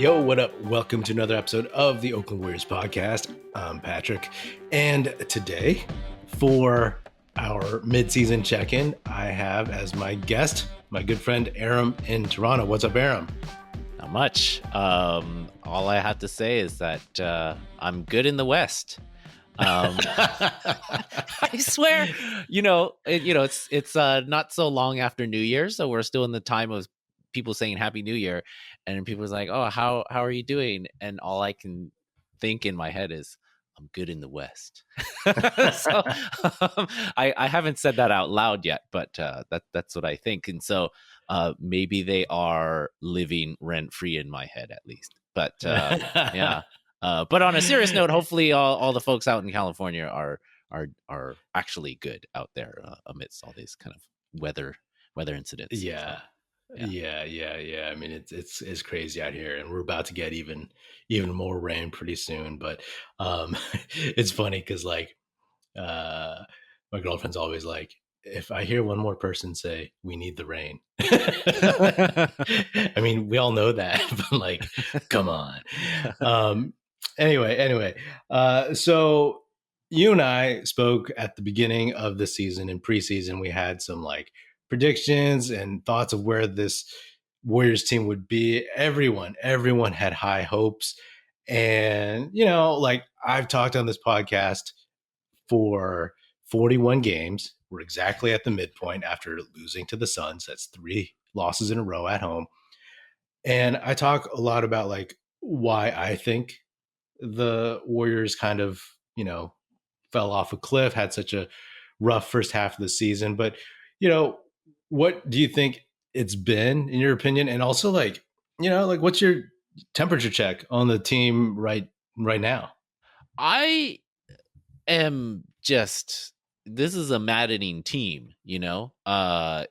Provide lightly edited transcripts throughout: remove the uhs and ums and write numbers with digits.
Yo, what up? Welcome to another episode of the Oakland Warriors podcast. I'm Patrick, and today for our midseason check-in, I have as my guest my good friend Aram in Toronto. What's up, Aram? Not much. All I have to say is that I'm good in the West. I swear, it's not so long after New Year, so we're still in the time of people saying Happy New Year, and people's like, "Oh, how are you doing?" And all I can think in my head is, "I'm good in the West." So I haven't said that out loud yet, but that's what I think, and so maybe they are living rent free in my head at least. But yeah. But on a serious note, hopefully all the folks out in California are actually good out there amidst all these kind of weather incidents. Yeah. So, Yeah. I mean, it's crazy out here, and we're about to get even more rain pretty soon. But it's funny because my girlfriend's always like, if I hear one more person say we need the rain, I mean, we all know that, but like, come on. Anyway, so you and I spoke at the beginning of the season. In preseason, we had some like predictions and thoughts of where this Warriors team would be. Everyone had high hopes. And, like I've talked on this podcast for 41 games. We're exactly at the midpoint after losing to the Suns. That's 3 losses in a row at home. And I talk a lot about like why I think the Warriors kind of, fell off a cliff, had such a rough first half of the season. But, what do you think it's been in your opinion? And also like, what's your temperature check on the team right now? I am this is a maddening team, they're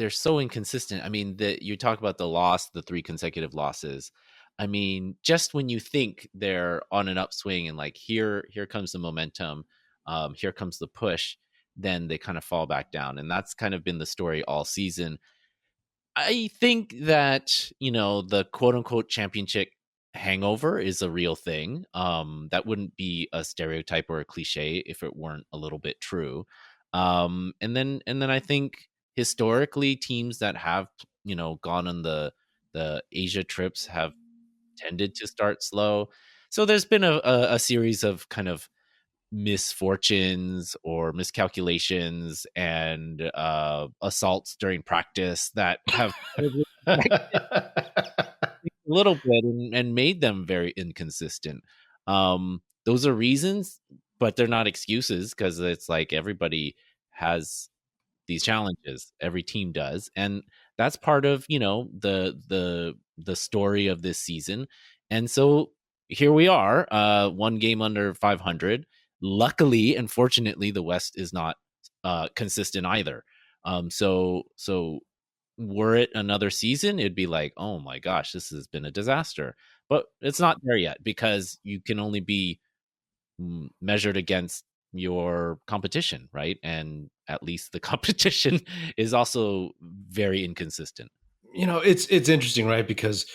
so inconsistent. I mean, you talk about the 3 consecutive losses. I mean, just when you think they're on an upswing and like here comes the momentum, here comes the push, then they kind of fall back down. And that's kind of been the story all season. I think that, the quote unquote championship hangover is a real thing. That wouldn't be a stereotype or a cliche if it weren't a little bit true. And then I think historically teams that have, gone on the Asia trips have tended to start slow. So there's been a series of kind of misfortunes or miscalculations and assaults during practice that have a little bit and made them very inconsistent. Those are reasons, but they're not excuses, because it's like everybody has these challenges. Every team does, and that's part of the story of this season. And so here we are, 1 game under 500. Luckily and fortunately, the West is not consistent either. So were it another season, it'd be like, oh my gosh, this has been a disaster. But it's not there yet, because you can only be measured against your competition, right? And at least the competition is also very inconsistent. It's interesting, right? Because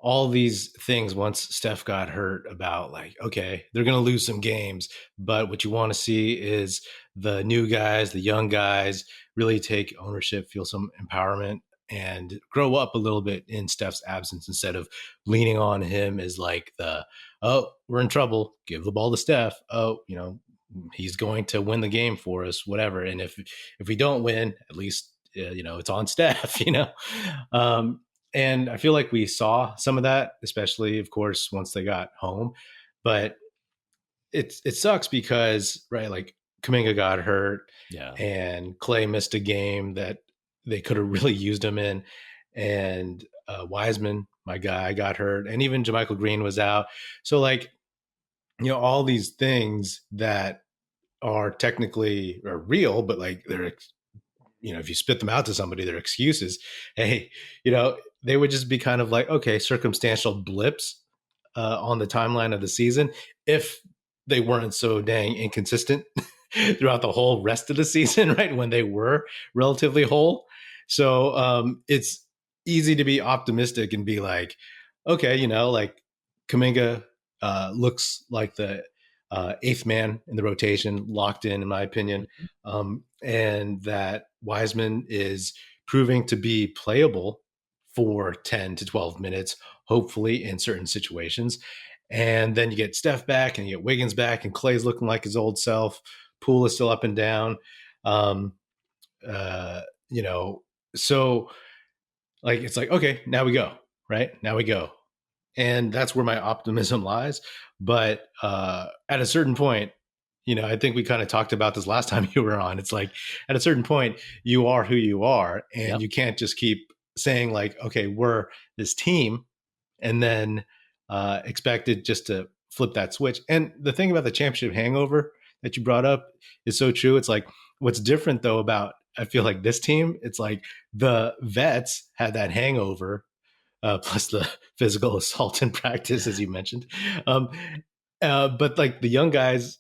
all these things, once Steph got hurt, about like, okay, they're going to lose some games, but what you want to see is the new guys, the young guys, really take ownership, feel some empowerment, and grow up a little bit in Steph's absence, instead of leaning on him as like we're in trouble, give the ball to Steph. He's going to win the game for us, whatever. And if we don't win, at least, it's on Steph, and I feel like we saw some of that, especially, of course, once they got home. But it sucks because, right, like Kuminga got hurt, and Clay missed a game that they could have really used him in, and Wiseman, my guy, got hurt, and even JaMychal Green was out. So like, all these things that are technically are real, but like they're, if you spit them out to somebody, they're excuses. Hey, they would just be kind of like, okay, circumstantial blips on the timeline of the season, if they weren't so dang inconsistent throughout the whole rest of the season, right? When they were relatively whole. So it's easy to be optimistic and be like, okay, like Kaminga looks like the eighth man in the rotation, locked in my opinion, Mhm. and that Wiseman is proving to be playable for 10 to 12 minutes, hopefully in certain situations. And then you get Steph back and you get Wiggins back and Clay's looking like his old self. Poole is still up and down. Um, uh, you know, so like it's like, okay, now we go, right? Now we go. And that's where my optimism lies. But at a certain point, I think we kind of talked about this last time you were on. It's like at a certain point, you are who you are, and Yep. you can't just keep saying like, okay, we're this team, and then expected just to flip that switch. And the thing about the championship hangover that you brought up is so true. It's like what's different though about I feel like this team, it's like the vets had that hangover plus the physical assault in practice, as you mentioned. Um, but like the young guys,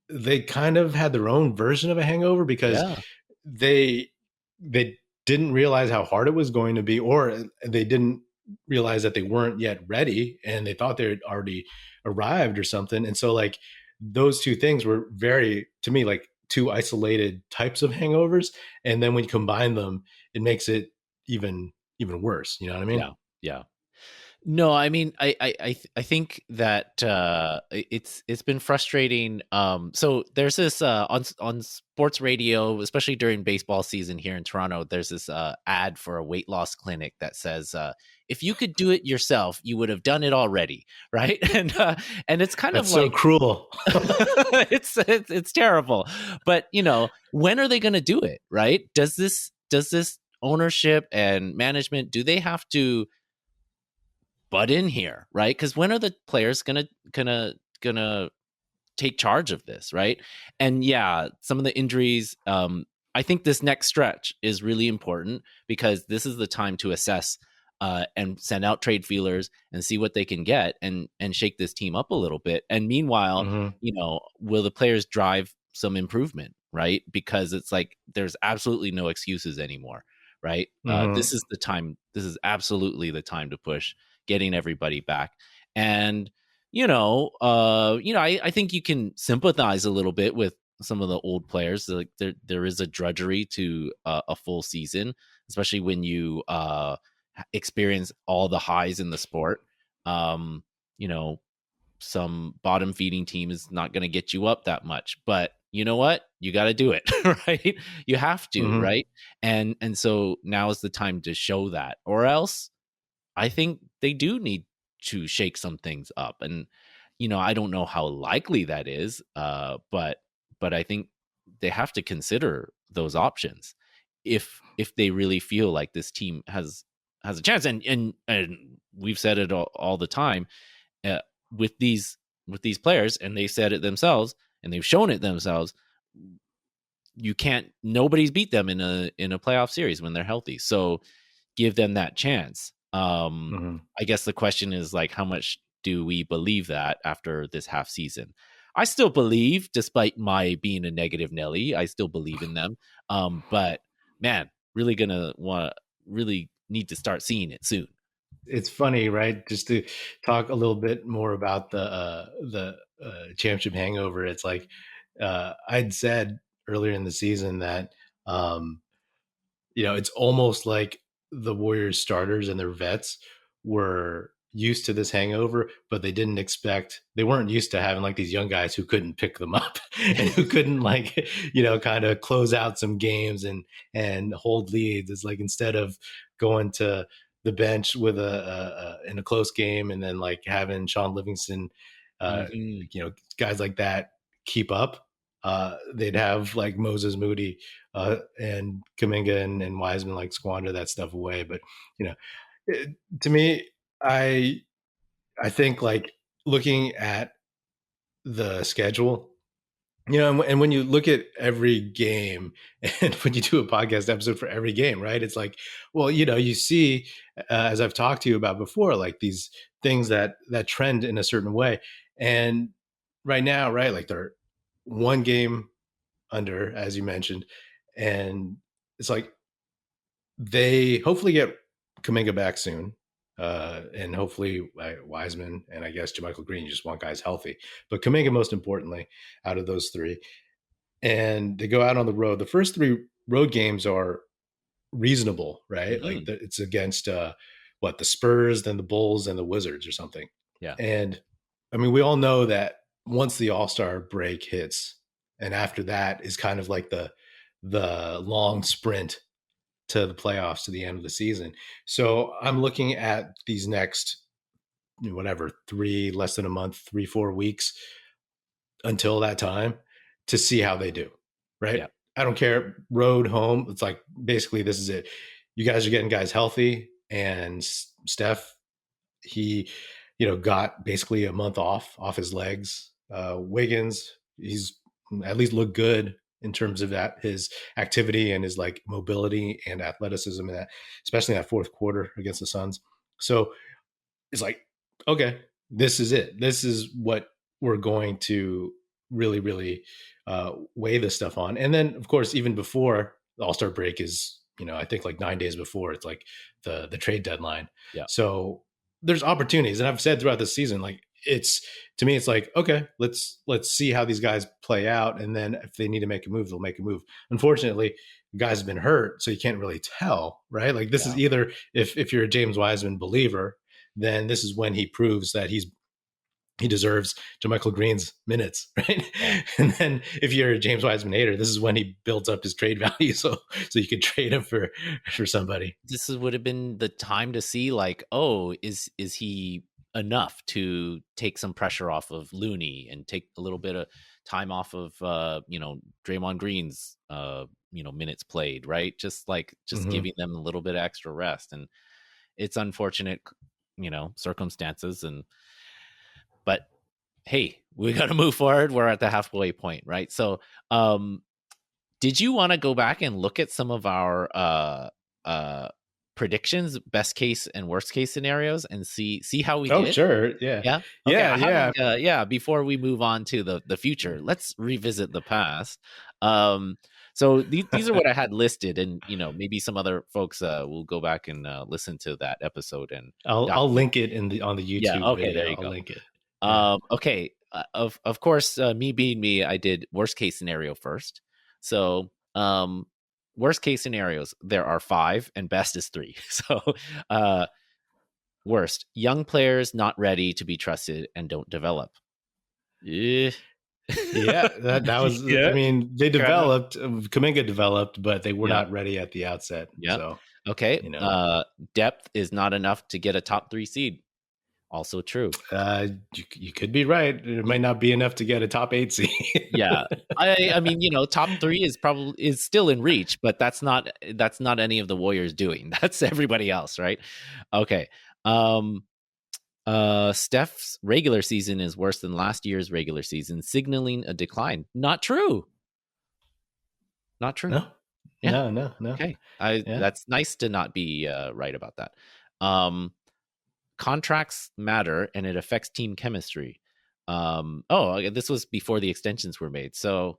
they kind of had their own version of a hangover because Yeah. they they didn't realize how hard it was going to be, or they didn't realize that they weren't yet ready, and they thought they had already arrived or something. And so, like those two things were very, to me, like two isolated types of hangovers. And then when you combine them, it makes it even worse. You know what I mean? Yeah. Yeah. No, I mean, I think that it's been frustrating. So there's this on sports radio, especially during baseball season here in Toronto. There's this ad for a weight loss clinic that says, "If you could do it yourself, you would have done it already," right? And it's kind of That's so like cruel. it's terrible. But when are they going to do it? Right? Does this ownership and management, do they have to butt in here, right? Because when are the players gonna take charge of this, right? And yeah, some of the injuries. I think this next stretch is really important because this is the time to assess and send out trade feelers and see what they can get and shake this team up a little bit. And meanwhile, Mm-hmm. will the players drive some improvement, right? Because it's like there's absolutely no excuses anymore, right? Mm-hmm. This is the time. This is absolutely the time to push getting everybody back. And I think you can sympathize a little bit with some of the old players. Like there is a drudgery to a full season, especially when you experience all the highs in the sport. Um, you know, some bottom feeding team is not going to get you up that much, but you know what? You got to do it, right? You have to, Mm-hmm. right? And so now is the time to show that, or else I think they do need to shake some things up. And I don't know how likely that is, but I think they have to consider those options if they really feel like this team has a chance. And we've said it all the time uh, with these players, and they said it themselves, and they've shown it themselves. You can't. Nobody's beat them in a playoff series when they're healthy. So give them that chance. Mm-hmm. I guess the question is like, how much do we believe that after this half season? I still believe, despite my being a negative Nelly, I still believe in them. But man, really need to start seeing it soon. It's funny, right? Just to talk a little bit more about the championship hangover. It's like I'd said earlier in the season that um, it's almost like the Warriors starters and their vets were used to this hangover, but they weren't used to having like these young guys who couldn't pick them up and who couldn't like, kind of close out some games and hold leads. It's like instead of going to the bench with in a close game and then like having Sean Livingston, uh, Hmm. guys like that keep up, they'd have like Moses Moody and Kaminga and Wiseman like squander that stuff away. But you know, to me, I I think like looking at the schedule, and when you look at every game, and when you do a podcast episode for every game, right? It's like, well, you see, as I've talked to you about before, like these things that trend in a certain way, and right now, right, like they're one game under, as you mentioned, and it's like they hopefully get Kaminga back soon. and hopefully Wiseman and I guess JaMychal Green. You just want guys healthy, but Kuminga most importantly out of those three. And they go out on the road. The first three road games are reasonable, right? Like it's against the Spurs, then the Bulls, and the Wizards or something. Yeah. And I mean, we all know that once the All-Star break hits, and after that is kind of like the long sprint to the playoffs to the end of the season. So I'm looking at these next whatever less than a month, 3-4 weeks until that time to see how they do. Right. Yeah. I don't care. Road, home. It's like basically this is it. You guys are getting guys healthy, and Steph, he, got basically a month off his legs. Wiggins, he's at least looked good in terms of that, his activity and his like mobility and athleticism, and that, especially in that fourth quarter against the Suns. So it's like, okay, this is it. This is what we're going to really, really weigh this stuff on. And then, of course, even before the All-Star break is, I think like 9 days before, it's like the trade deadline. Yeah. So there's opportunities. And I've said throughout the season, like to me, it's like, okay, let's see how these guys play out. And then if they need to make a move, they'll make a move. Unfortunately, the guys have been hurt, so you can't really tell, right? Like this is either if you're a James Wiseman believer, then this is when he proves that he deserves JaMychal Green's minutes, right? Yeah. And then if you're a James Wiseman hater, this is when he builds up his trade value, so you could trade him for somebody. This would have been the time to see, like, oh, is he enough to take some pressure off of Looney and take a little bit of time off of Draymond Green's minutes played, right? Just giving them a little bit of extra rest. And it's unfortunate, circumstances, but hey, we got to move forward. We're at the halfway point, right? So did you want to go back and look at some of our predictions, best case and worst case scenarios, and see how we did? Oh, sure. Yeah. Yeah. Okay, yeah. Before we move on to the future, let's revisit the past. So these are what I had listed, and maybe some other folks will go back and listen to that episode, and I'll link it on the YouTube. Yeah, okay, video. there you I'll go. link it. Okay. Of course, me being me, I did worst case scenario first. So worst case scenarios, there are 5, and best is 3. So worst, young players not ready to be trusted and don't develop. Yeah, that was. I mean, they developed. Kuminga developed, but they were not ready at the outset. Yeah. So, okay. Depth is not enough to get a top 3 seed. Also true. You could be right. It might not be enough to get a top 8 seed. Yeah, I mean, top 3 is still in reach, but that's not any of the Warriors doing. That's everybody else, right? Okay. Steph's regular season is worse than last year's regular season, signaling a decline. Not true. Not true. No. Yeah. No. Okay. That's nice to not be right about that. Contracts matter, and it affects team chemistry. This was before the extensions were made. So,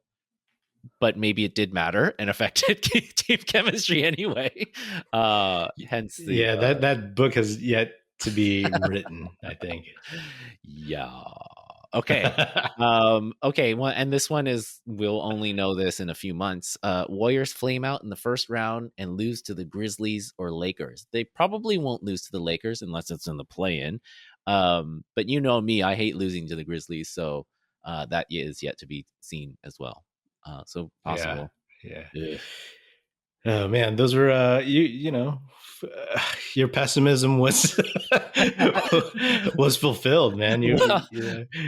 but maybe it did matter and affected team chemistry anyway. Hence the that book has yet to be written, I think. Yeah. Okay. Okay. Well, and this one we'll only know this in a few months. Warriors flame out in the first round and lose to the Grizzlies or Lakers. They probably won't lose to the Lakers unless it's in the play-in. But you know me, I hate losing to the Grizzlies, so that is yet to be seen as well. So possible. Yeah. Oh man, those were your pessimism was was fulfilled, man.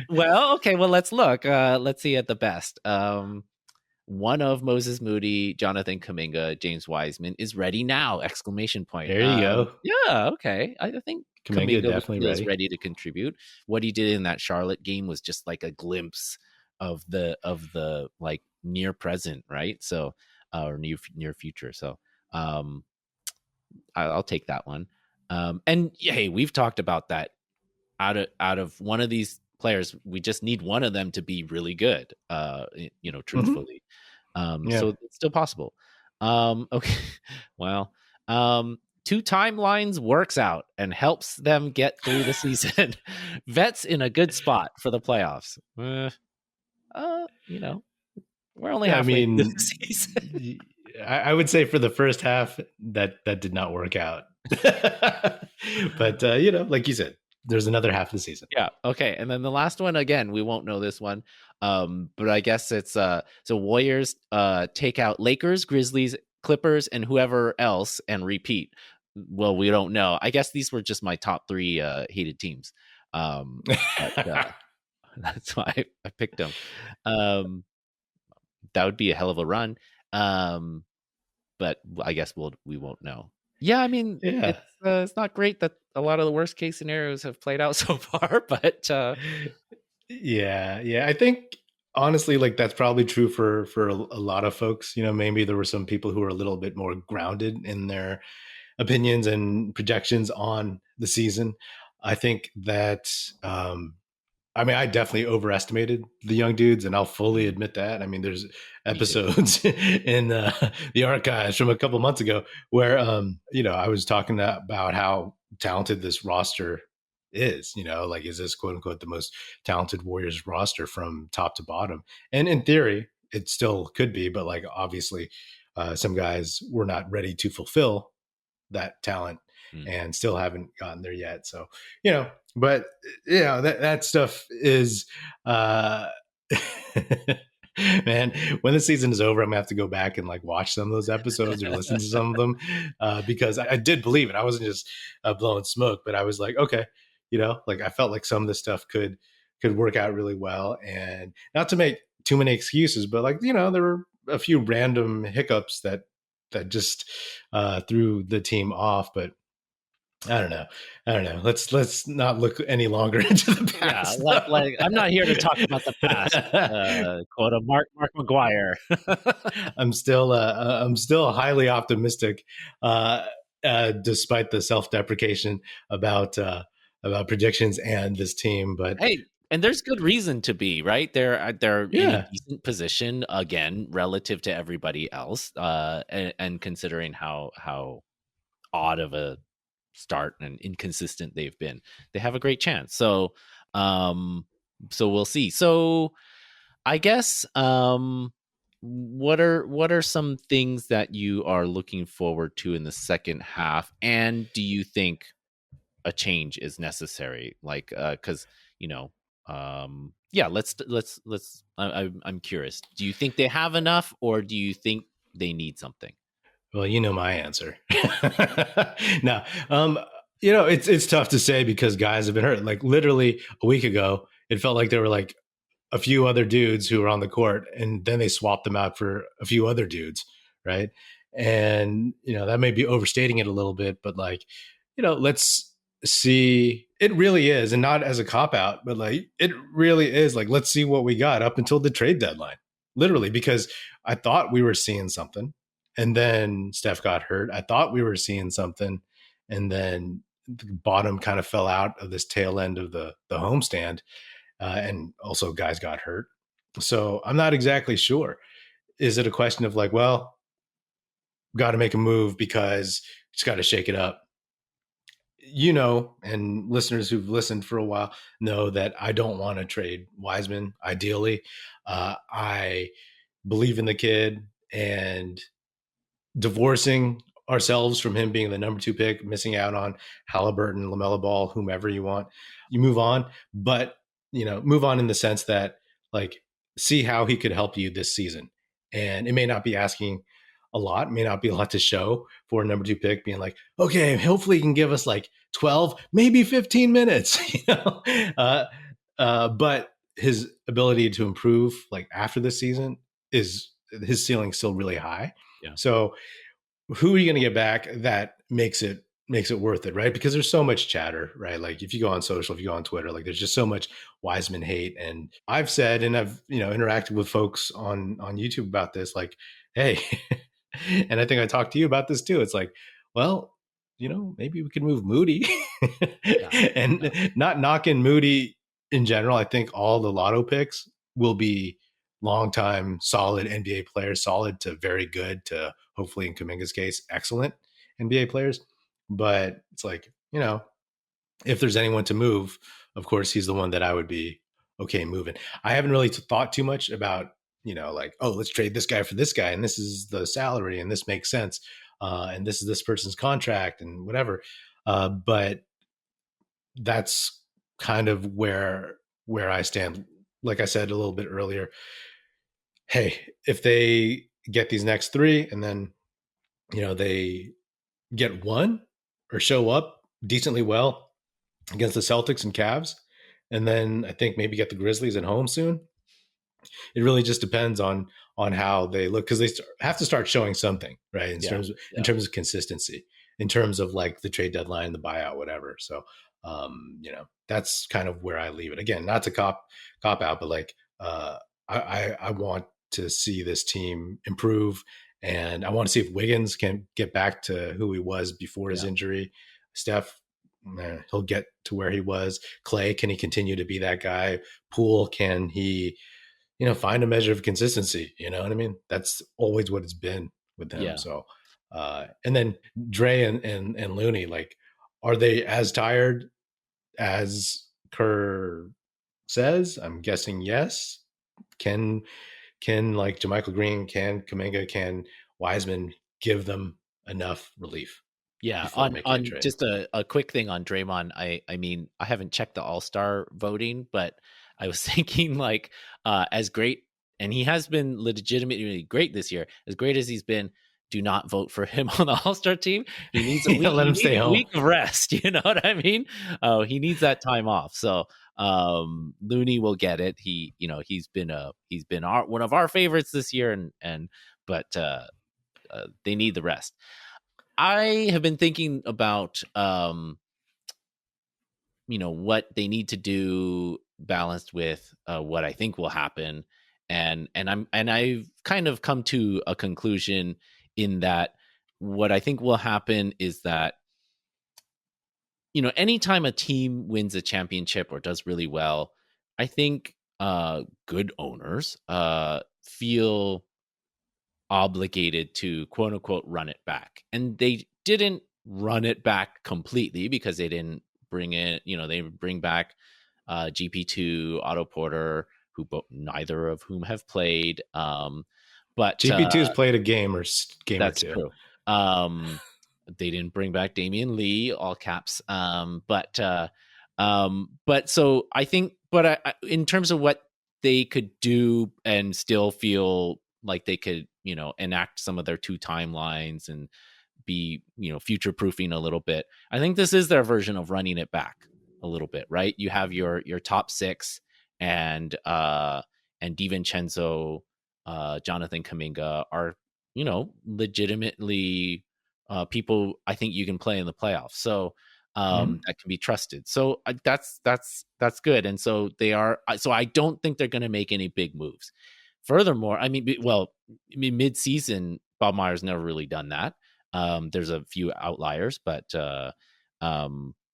Well, okay. Well, let's look. Let's see at the best. One of Moses Moody, Jonathan Kuminga, James Wiseman is ready now! Exclamation point. There you go. Yeah. Okay. I think Kuminga definitely ready to contribute. What he did in that Charlotte game was just like a glimpse of the like near present, right? So, or near future. So, I'll take that one. And hey, we've talked about that. Out of one of these players, we just need one of them to be really good. Truthfully. So it's still possible. Okay. Well, two timelines works out and helps them get through the season. Vet's in a good spot for the playoffs. We're only I halfway through the mean, season. I would say for the first half that did not work out. But like you said, there's another half of the season. Yeah. Okay. And then the last one, again, we won't know this one. But I guess it's so Warriors take out Lakers, Grizzlies, Clippers, and whoever else and repeat. Well, we don't know. I guess these were just my top three hated teams. But, that's why I picked them. That would be a hell of a run. But I guess we won't know. Yeah, I mean, it's not great that a lot of the worst case scenarios have played out so far, but yeah, I think honestly, like that's probably true for a lot of folks. Maybe there were some people who were a little bit more grounded in their opinions and projections on the season. I think that I definitely overestimated the young dudes, and I'll fully admit that. I mean, there's episodes in the archives from a couple months ago where, I was talking about how talented this roster is. Like, is this quote unquote the most talented Warriors roster from top to bottom? And in theory, it still could be, but like obviously, some guys were not ready to fulfill that talent and still haven't gotten there yet. So, but that stuff is, man, when the season is over, I'm gonna have to go back and like watch some of those episodes or listen to some of them, because I did believe it. I wasn't just blowing smoke, but I was like, okay, like I felt like some of this stuff could work out really well, and not to make too many excuses, but like, there were a few random hiccups that just threw the team off. But I don't know. Let's not look any longer into the past. Yeah, like I'm not here to talk about the past. Quote of Mark McGuire. I'm still highly optimistic, despite the self-deprecation about predictions and this team. But hey, and there's good reason to be, right? They're in a decent position again relative to everybody else, and considering how odd of a start and inconsistent they've been, they have a great chance. So we'll see. So I guess what are some things that you are looking forward to in the second half, and do you think a change is necessary? Like because let's I'm curious, do you think they have enough, or do you think they need something? Well, my answer. No, it's tough to say because guys have been hurt. Like literally a week ago, it felt like there were like a few other dudes who were on the court, and then they swapped them out for a few other dudes, right? And that may be overstating it a little bit, but like, let's see. It really is, and not as a cop out, but like it really is. Like, let's see what we got up until the trade deadline, literally, because I thought we were seeing something. And then Steph got hurt. I thought we were seeing something. And then the bottom kind of fell out of this tail end of the homestand. And also guys got hurt. So I'm not exactly sure. Is it a question of like, well, got to make a move because just got to shake it up? And listeners who've listened for a while know that I don't want to trade Wiseman, ideally. I believe in the kid, and divorcing ourselves from him being the number 2 pick, missing out on Halliburton, LaMelo Ball, whomever you want, you move on. But, move on in the sense that like, see how he could help you this season. And it may not be asking a lot, may not be a lot to show for a number 2 pick being like, okay, hopefully he can give us like 12, maybe 15 minutes, but his ability to improve like after this season is his ceiling still really high. Yeah. So who are you going to get back that makes it worth it, right? Because there's so much chatter, right? Like if you go on social, if you go on Twitter, like there's just so much Wiseman hate. And I've said, and I've, interacted with folks on YouTube about this, like, hey, and I think I talked to you about this too. It's like, well, maybe we could move Moody and not knocking Moody in general. I think all the lotto picks will be long-time solid NBA players, solid to very good to hopefully in Kuminga's case, excellent NBA players. but it's like, if there's anyone to move, of course, he's the one that I would be okay moving. I haven't really thought too much about, like, oh, let's trade this guy for this guy, and this is the salary, and this makes sense, and this is this person's contract, and whatever. But that's kind of where I stand. Like I said a little bit earlier, hey, if they get these next three, and then they get one or show up decently well against the Celtics and Cavs, and then I think maybe get the Grizzlies at home soon. It really just depends on how they look, because they have to start showing something, right? In terms of consistency, in terms of like the trade deadline, the buyout, whatever. So, that's kind of where I leave it. Again, not to cop out, but like I want to see this team improve, and I want to see if Wiggins can get back to who he was before his injury. Steph, he'll get to where he was. Clay, can he continue to be that guy? Poole, can he, find a measure of consistency? You know what I mean? That's always what it's been with him. Yeah. So, and then Dre and Looney, like, are they as tired as Kerr says? I'm guessing yes. Can like JaMychal Green, can Kuminga, can Wiseman give them enough relief? Yeah, on just a quick thing on Draymond. I mean, I haven't checked the All-Star voting, but I was thinking like as great, and he has been legitimately great this year, as great as he's been, do not vote for him on the All-Star team. He needs a week, let him stay home. A week of rest. You know what I mean? He needs that time off. So Looney will get it. He's been one of our favorites this year, but they need the rest. I have been thinking about what they need to do balanced with what I think will happen, and I've kind of come to a conclusion in that what I think will happen is that anytime a team wins a championship or does really well, I think good owners feel obligated to quote unquote run it back, and they didn't run it back completely because they didn't bring it. They bring back GP2, Otto Porter, neither of whom have played. But GP2 has played a game or two. That's true. They didn't bring back Damian Lee, all caps. But so I think, but in terms of what they could do and still feel like they could, enact some of their two timelines and be, future proofing a little bit. I think this is their version of running it back a little bit, right? You have your top six and DiVincenzo, Jonathan Kuminga are, legitimately people I think you can play in the playoffs. So that can be trusted. So that's good. And so they are. So I don't think they're going to make any big moves. Furthermore, mid-season, Bob Myers never really done that. There's a few outliers, but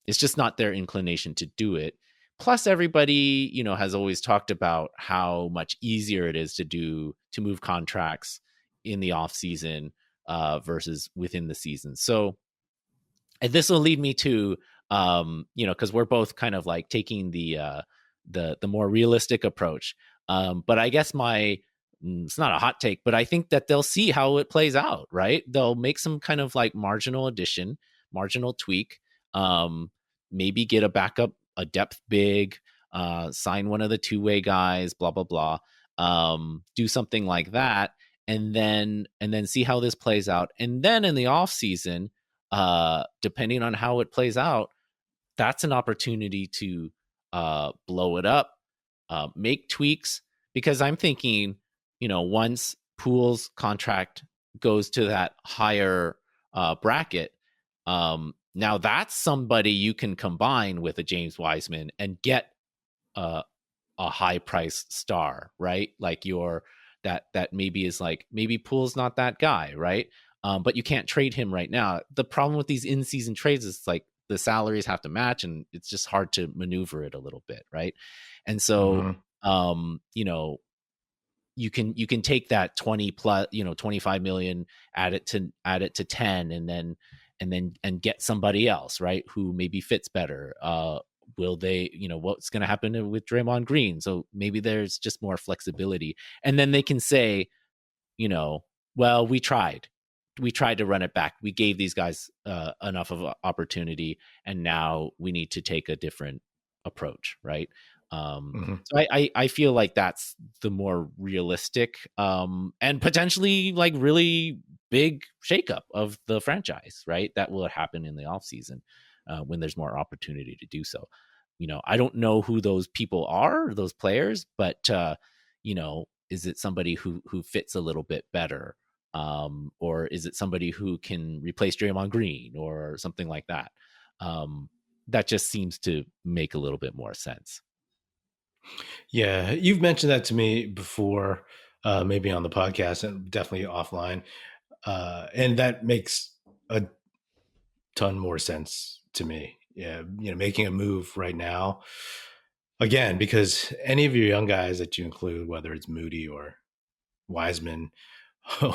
it's just not their inclination to do it. Plus, everybody, has always talked about how much easier it is to move contracts in the off season versus within the season. So, and this will lead me to, because we're both kind of like taking the more realistic approach. But I guess it's not a hot take, but I think that they'll see how it plays out, right? They'll make some kind of like marginal addition, marginal tweak, maybe get a depth big, sign one of the two-way guys, blah, blah, blah, do something like that. And then see how this plays out. And then in the off season, depending on how it plays out, that's an opportunity to blow it up, make tweaks, because I'm thinking, once Poole's contract goes to that higher bracket, now that's somebody you can combine with a James Wiseman and get a high price star, right? Like that maybe is like, maybe Poole's not that guy, right? But you can't trade him right now. The problem with these in-season trades is like the salaries have to match, and it's just hard to maneuver it a little bit, right? And so, you can take that 20 plus, 25 million, add it to 10, and then and get somebody else, right, who maybe fits better. Will they, what's going to happen with Draymond Green? So maybe there's just more flexibility, and then they can say, well, we tried to run it back. We gave these guys enough of an opportunity, and now we need to take a different approach, right? So I feel like that's the more realistic and potentially like really big shakeup of the franchise, right? That will happen in the offseason when there's more opportunity to do so. I don't know who those people are, those players, but is it somebody who fits a little bit better? Or is it somebody who can replace Draymond Green or something like that? That just seems to make a little bit more sense. Yeah, you've mentioned that to me before, maybe on the podcast and definitely offline, and that makes a ton more sense to me. Yeah, making a move right now, again, because any of your young guys that you include, whether it's Moody or Wiseman,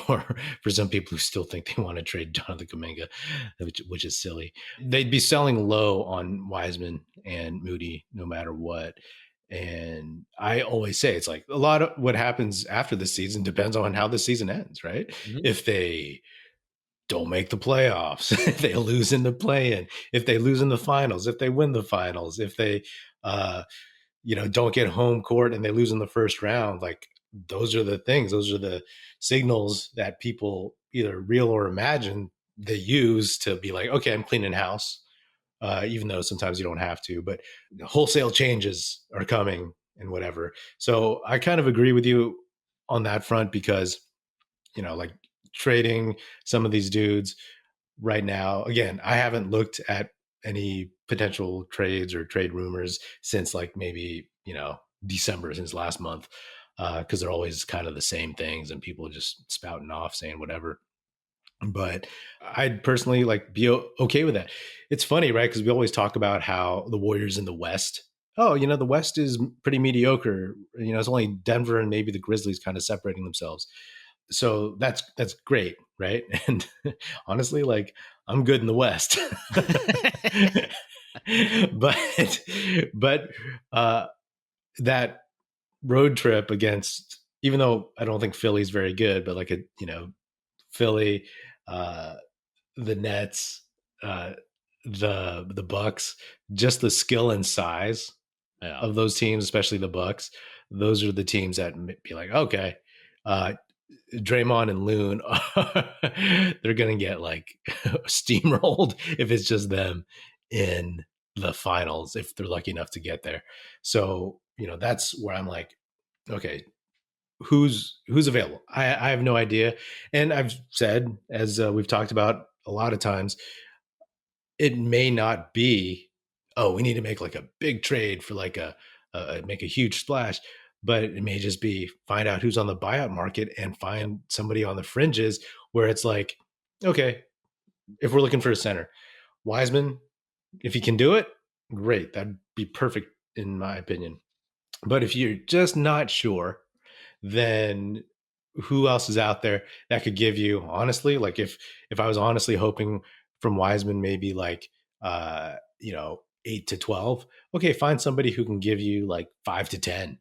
or for some people who still think they want to trade Jonathan Kuminga, which is silly, they'd be selling low on Wiseman and Moody no matter what. And I always say it's like a lot of what happens after the season depends on how the season ends, right? Mm-hmm. If they don't make the playoffs, if they lose in the play-in, if they lose in the finals, if they win the finals, if they don't get home court and they lose in the first round, like those are the things, those are the signals that people either real or imagine they use to be like, okay, I'm cleaning house, even though sometimes you don't have to, but wholesale changes are coming and whatever. So I kind of agree with you on that front because, like trading some of these dudes right now, again, I haven't looked at any potential trades or trade rumors since like maybe, December, since last month, because they're always kind of the same things and people just spouting off saying whatever. But I'd personally like be okay with that. It's funny, right? Because we always talk about how the Warriors in the West, oh, the West is pretty mediocre. It's only Denver and maybe the Grizzlies kind of separating themselves. So that's great, right? And honestly, like I'm good in the West. but that road trip against, even though I don't think Philly's very good, but like Philly, uh, the Nets, the Bucks, just the skill and size of those teams, especially the Bucks. Those are the teams that be like, okay, Draymond and Loon, they're gonna get like steamrolled if it's just them in the finals, if they're lucky enough to get there. So that's where I'm like, okay, who's available? I have no idea. And I've said, as we've talked about a lot of times, it may not be, oh, we need to make like a big trade for like make a huge splash, but it may just be find out who's on the buyout market and find somebody on the fringes where it's like, okay, if we're looking for a center, Wiseman, if he can do it, great. That'd be perfect in my opinion. But if you're just not sure, then who else is out there that could give you, honestly, like if I was honestly hoping from Wiseman, maybe like 8 to 12, okay, find somebody who can give you like 5 to 10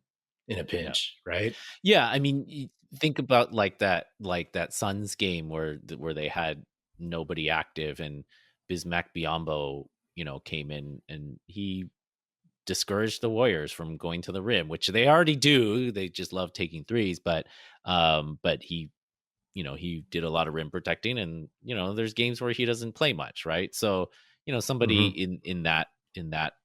in a pinch, right? Yeah, I mean, think about like that Suns game where they had nobody active and Bismack Biyombo, came in and he discouraged the Warriors from going to the rim, which they already do. They just love taking threes, but he, he did a lot of rim protecting, and there's games where he doesn't play much, right? So somebody in that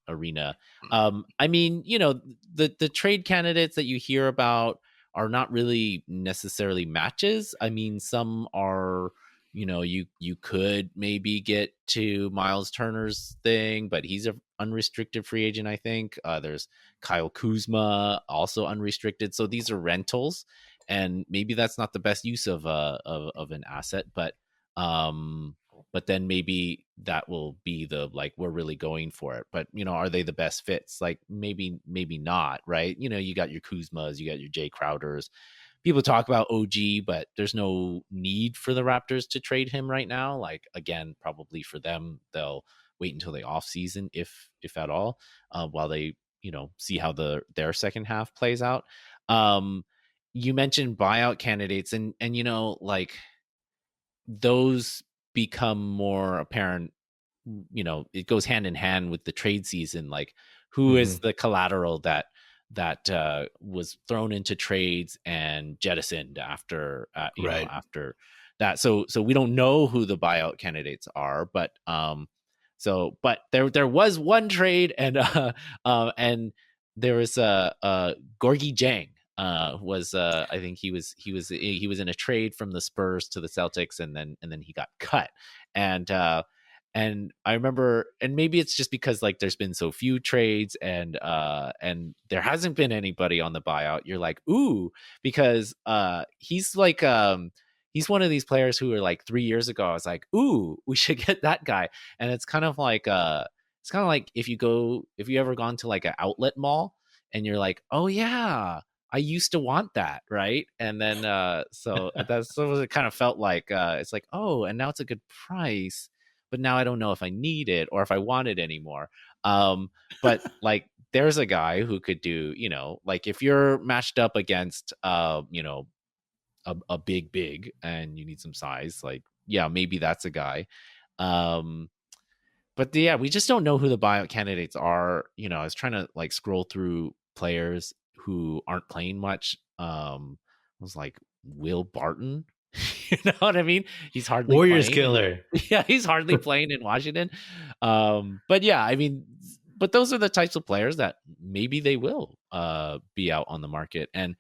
arena. I mean, the trade candidates that you hear about are not really necessarily matches. I mean, some are, you could maybe get to Miles Turner's thing, but he's an unrestricted free agent, I think. There's Kyle Kuzma, also unrestricted. So these are rentals, and maybe that's not the best use of an asset, but then maybe that will be the, like, we're really going for it. But are they the best fits? Like maybe not, right? You got your Kuzmas, you got your Jay Crowders, people talk about OG, but there's no need for the Raptors to trade him right now. Like, again, probably for them, they'll wait until the offseason, if at all, while they, see how their second half plays out. You mentioned buyout candidates, and like, those become more apparent. It goes hand in hand with the trade season. Like, who is the collateral that was thrown into trades and jettisoned after Right. after that. So we don't know who the buyout candidates are, but but there was one trade, and there was Gorgie Jang. Was I think he was in a trade from the Spurs to the Celtics, and then he got cut. And I remember, and maybe it's just because like there's been so few trades, and there hasn't been anybody on the buyout. You're like, ooh, because he's like he's one of these players who are like 3 years ago I was like, ooh, we should get that guy. And it's kind of like if you ever gone to like an outlet mall and you're like, oh yeah, I used to want that, right? And then so that's what it kind of felt like. It's like, oh, and now it's a good price, but now I don't know if I need it or if I want it anymore. But like, there's a guy who could do, like if you're matched up against, a big, and you need some size, like, yeah, maybe that's a guy. But yeah, we just don't know who the buyout candidates are. I was trying to like scroll through players who aren't playing much. I was like, Will Barton. You know what I mean? He's hardly Warriors playing. killer. Yeah, he's hardly playing in Washington. But yeah, I mean, but those are the types of players that maybe they will be out on the market. And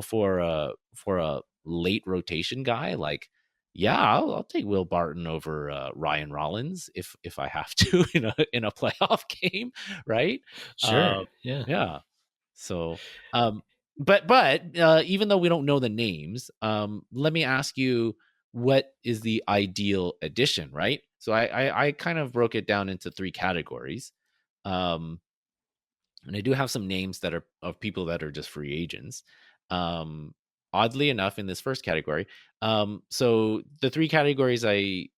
for a late rotation guy, like, yeah, I'll take Will Barton over Ryan Rollins if I have to in a playoff game, right? Sure. Yeah. Yeah. So, but even though we don't know the names, let me ask you, what is the ideal addition, right? So I kind of broke it down into 3 categories. And I do have some names that are of people that are just free agents. Oddly enough, in this first category, so the 3 categories I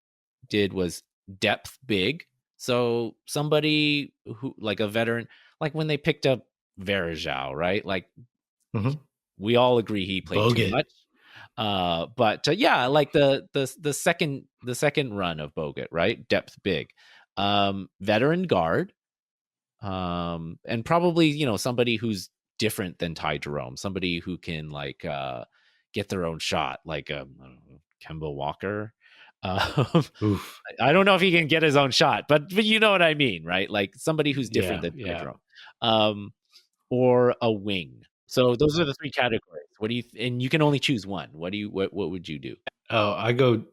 did was depth big. So somebody who, like a veteran, like when they picked up Verajao, right? Like, we all agree he played too much. But yeah, like the second run of Bogut, right? Depth big, veteran guard, and probably somebody who's different than Ty Jerome, somebody who can like get their own shot, like I don't know, Kemba Walker. I don't know if he can get his own shot, but you know what I mean, right? Like somebody who's different than Ty Jerome, or a wing. So those are the 3 categories. What do you? And you can only choose one. What would you do? Oh, I go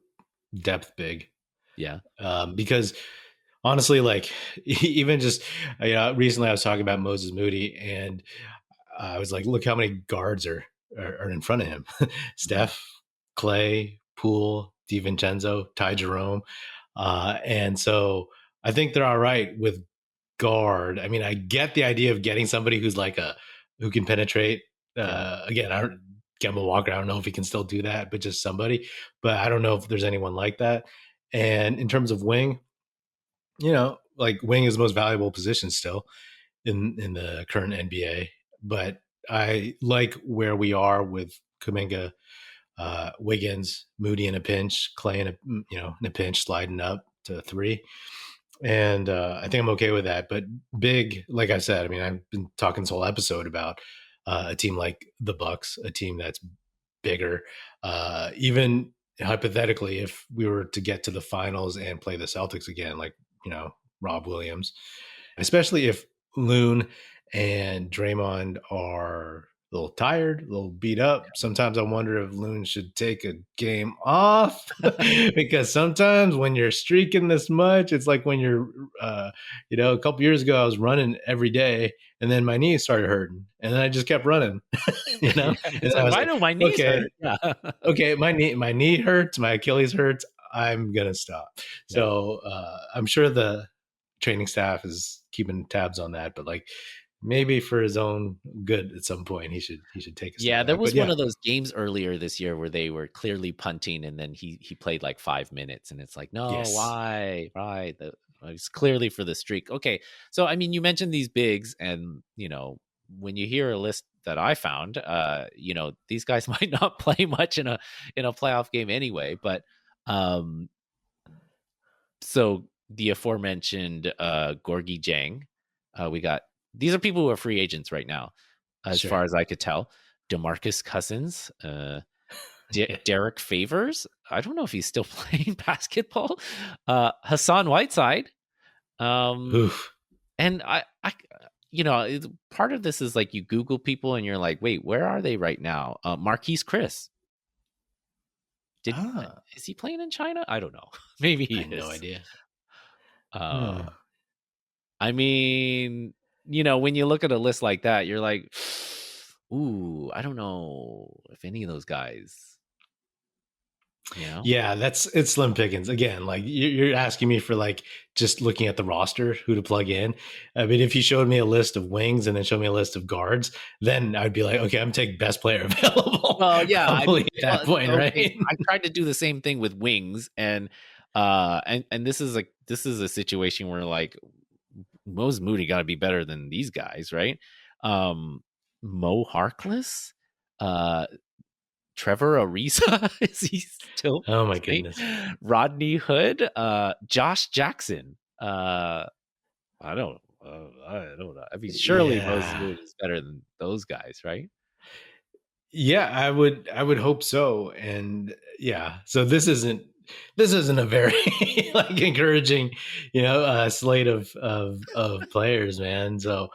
depth big. Yeah. Because honestly, like even just recently I was talking about Moses Moody, and I was like, look how many guards are in front of him: Steph, Clay, Poole, DiVincenzo, Ty Jerome, and so I think they're all right with guard. I mean, I get the idea of getting somebody who's like who can penetrate. Again, Kemba Walker, I don't know if he can still do that, but just somebody. But I don't know if there's anyone like that. And in terms of wing, like wing is the most valuable position still in the current NBA. But I like where we are with Kuminga, Wiggins, Moody in a pinch, Clay in a pinch, sliding up to 3. And I think I'm okay with that. But big, like I said, I mean, I've been talking this whole episode about a team like the Bucks, a team that's bigger. Even hypothetically, if we were to get to the finals and play the Celtics again, like, Rob Williams, especially if Loon and Draymond are a little tired, a little beat up. Sometimes I wonder if Loon should take a game off because sometimes when you're streaking this much, it's like when you're, a couple years ago, I was running every day and then my knees started hurting and then I just kept running, And I was like, my knees hurt. Yeah. Okay. My knee hurts. My Achilles hurts. I'm going to stop. Yeah. So I'm sure the training staff is keeping tabs on that, but like, maybe for his own good at some point, he should take a step Yeah, there back. But was one yeah, of those games earlier this year where they were clearly punting, and then he played like 5 minutes, and it's like, no, yes, why? Right, it's clearly for the streak. Okay, so I mean, you mentioned these bigs, and when you hear a list that I found, these guys might not play much in a playoff game anyway. But um, so the aforementioned Gorgie Jang, we got these are people who are free agents right now, as sure. far as I could tell. DeMarcus Cousins, Derek Favors. I don't know if he's still playing basketball. Hassan Whiteside. Um, Oof. and part of this is like you Google people and you're like, wait, where are they right now? Marquise Chris. Ah, Is he playing in China? I don't know. Maybe I he had no is. idea. Uh, Hmm. I mean, when you look at a list like that, you're like, ooh, I don't know if any of those guys, Yeah, it's slim pickings again. Like you're asking me for like just looking at the roster, who to plug in. I mean, if you showed me a list of wings and then showed me a list of guards, then I'd be like, okay, I'm taking best player available. Well, yeah, I Probably mean, at that point, okay, right? I tried to do the same thing with wings, and this is a situation where like Moses Moody got to be better than these guys, right? Um, Mo Harkless, uh, Trevor Ariza, is he still Oh my playing? goodness. Rodney Hood, Josh Jackson. I don't know. I mean, surely Moses Yeah. Moody is better than those guys, right? Yeah, I would hope so. And yeah, so this isn't a very like encouraging, slate of players, man. So,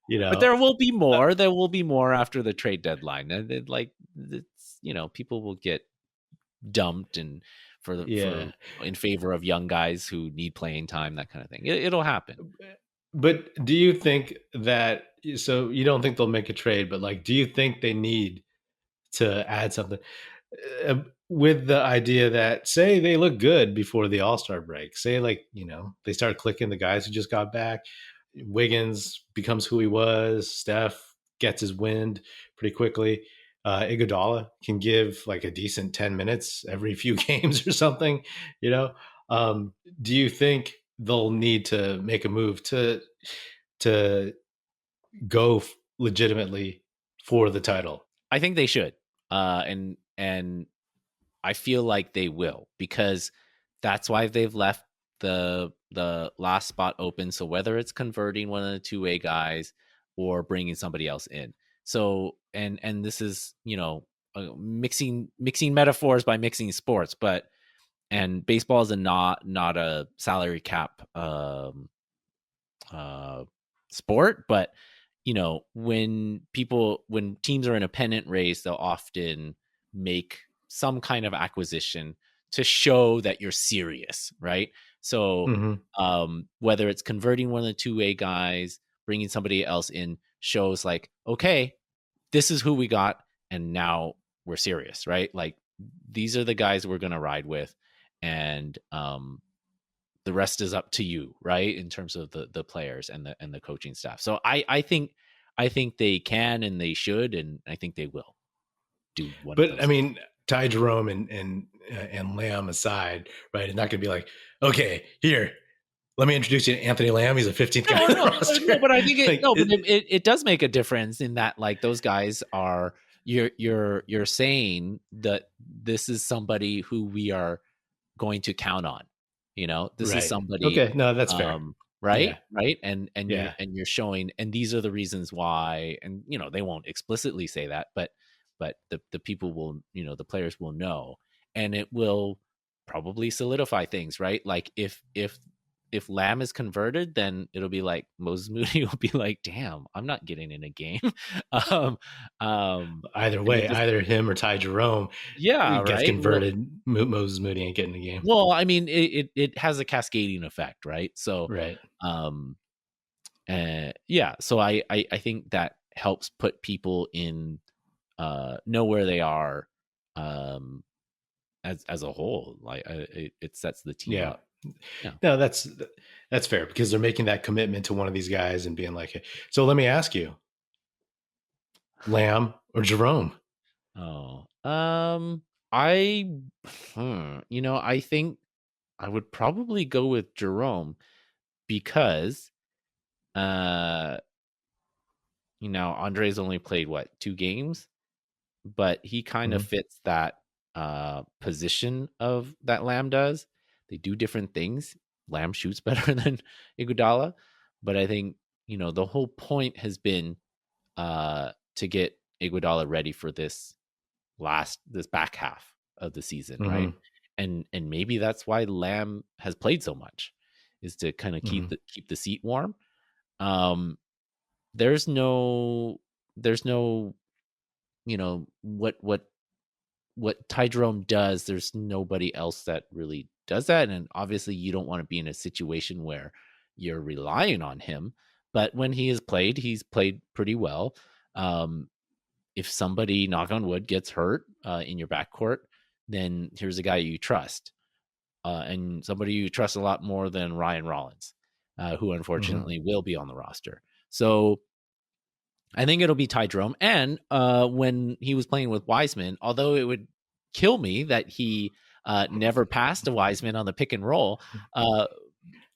But there will be more. There will be more after the trade deadline, and it's people will get dumped and for yeah. in favor of young guys who need playing time, that kind of thing. It'll happen. But do you think that so you don't think they'll make a trade, but like do you think they need to add something with the idea that say they look good before the All-Star break. Say like, they start clicking the guys who just got back. Wiggins becomes who he was. Steph gets his wind pretty quickly. Iguodala can give like a decent 10 minutes every few games or something, you know. Do you think they'll need to make a move to go legitimately for the title? I think they should, and I feel like they will, because that's why they've left the last spot open. So whether it's converting one of the two-way guys or bringing somebody else in, so and this is mixing metaphors by mixing sports, but and baseball is not a salary cap uh, sport, but when teams are in a pennant race, they'll often make some kind of acquisition to show that you're serious, right? So Mm-hmm. whether it's converting one of the two-way guys, bringing somebody else in, shows like, okay, this is who we got, and now we're serious, right? Like these are the guys we're going to ride with, and the rest is up to you, right? In terms of the players and the coaching staff. So I think they can and they should, and I think they will do one of But I those things. mean, Ty Jerome and Lamb aside, right? It's not going to be like, okay, here, let me introduce you to Anthony Lamb. He's a 15th guy on the No, roster. but I think Like, it does make a difference in that, like, those guys are, you're saying that this is somebody who we are going to count on. This is right? somebody, Okay, no, that's fair. right, Yeah, right, and yeah, you're showing, and these are the reasons why, and they won't explicitly say that, but the people will, the players will know, and it will probably solidify things, right? Like if Lamb is converted, then it'll be like Moses Moody will be like, damn, I'm not getting in a game. um, either and it way, just, either him or Ty Jerome yeah, gets right. Well, converted. Moses Moody ain't getting the game. I mean, it has a cascading effect, right? So, Right. um, yeah. So I think that helps put people in, know where they are, as a whole. Like it sets the team Yeah. up. Yeah. No, that's fair because they're making that commitment to one of these guys and being like, hey. So let me ask you, Lamb or Jerome? Oh, I, I think I would probably go with Jerome because, uh, Andre's only played what, 2 games, but he kind of Mm-hmm. fits that position of that Lamb does. They do different things. Lamb shoots better than Iguodala, but I think the whole point has been to get Iguodala ready for this back half of the season, right? Mm-hmm. And maybe that's why Lamb has played so much, is to kind of Mm-hmm. keep the seat warm. Um, there's no what Ty Jerome does. There's nobody else that really does that, and obviously you don't want to be in a situation where you're relying on him. But when he has played, he's played pretty well. Um, if somebody, knock on wood, gets hurt in your backcourt, then here's a guy you trust, and somebody you trust a lot more than Ryan Rollins, who Mm-hmm. unfortunately will be on the roster. So I think it'll be Ty Jerome. And when he was playing with Wiseman, although it would kill me that he never passed to Wiseman on the pick and roll, uh,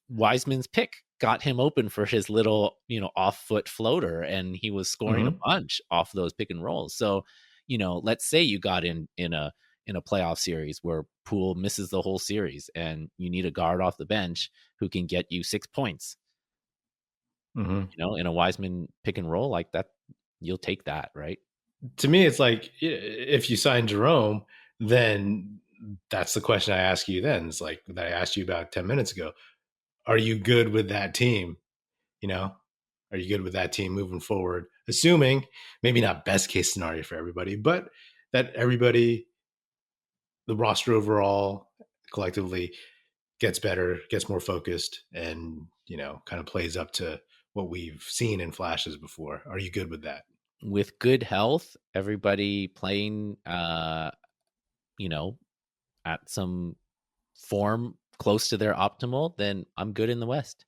Wiseman's pick got him open for his little, off foot floater, and he was scoring a Mm-hmm. bunch off those pick and rolls. So, let's say you got in a playoff series where Poole misses the whole series, and you need a guard off the bench who can get you 6 points. Mm-hmm. In a Wiseman pick and roll like that, you'll take that, right? To me, it's like if you sign Jerome, then that's the question I ask you. Then it's like that I asked you about 10 minutes ago. Are you good with that team? You know, are you good with that team moving forward? Assuming maybe not best case scenario for everybody, but that everybody, the roster overall, collectively gets better, gets more focused, and kind of plays up to what we've seen in flashes before. Are you good with that? With good health, everybody playing, you know, at some form close to their optimal, then I'm good in the West.